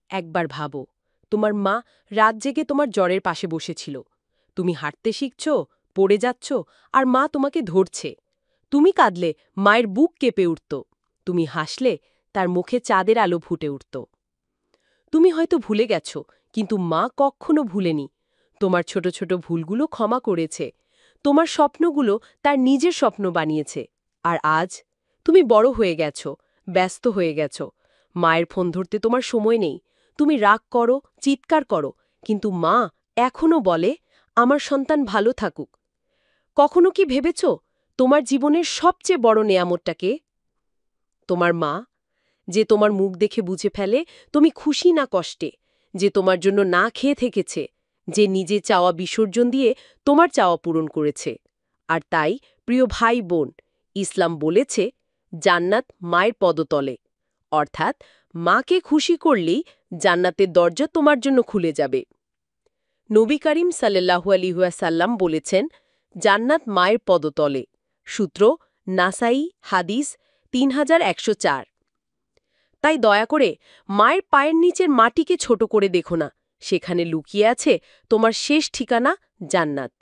একবার ভাবো, তোমার মা রাত জেগে তোমার জ্বরের পাশে বসেছিল। তুমি হাঁটতে শিখছ, পড়ে যাচ্ছ, আর মা তোমাকে ধরছে। তুমি কাঁদলে মায়ের বুক কেঁপে উঠত। তুমি হাসলে তার মুখে চাঁদের আলো ফুটে উঠত। তুমি হয়তো ভুলে গেছ, কিন্তু মা কখনো ভুলেনি। তোমার ছোট ছোট ভুলগুলো ক্ষমা করেছে। তোমার স্বপ্নগুলো তার নিজের স্বপ্ন বানিয়েছে। আর আজ তুমি বড় হয়ে গেছ, ব্যস্ত হয়ে গেছ। মায়ের ফোন ধরতে তোমার সময় নেই। তুমি রাগ করো, চিৎকার করো, কিন্তু মা এখনো বলে, আমার সন্তান ভালো থাকুক। কখনো কি ভেবেছ, তোমার জীবনের সবচেয়ে বড় নেয়ামতটা কে? তোমার মা, যে তোমার মুখ দেখে বুঝে ফেলে তুমি খুশি না কষ্টে, যে তোমার জন্য না খেয়ে থেকেছে, যে নিজে চাওয়া বিসর্জন দিয়ে তোমার চাওয়া পূরণ করেছে। আর তাই, প্রিয় ভাই বোন, ইসলাম বলেছে, জান্নাত মায়ের পদতলে। অর্থাৎ মাকে খুশি করলেই জান্নাতের দরজা তোমার জন্য খুলে যাবে। নবী করিম সাল্লাল্লাহু আলাইহি ওয়াসাল্লাম বলেছেন, জান্নাত মায়ের পদতলে। সূত্র নাসাই, হাদিস 3104। তাই দয়া করে মায়ের পায়ের নিচের মাটিকে ছোট করে দেখো না। সেখানে লুকিয়ে আছে তোমার শেষ ঠিকানা, জান্নাত।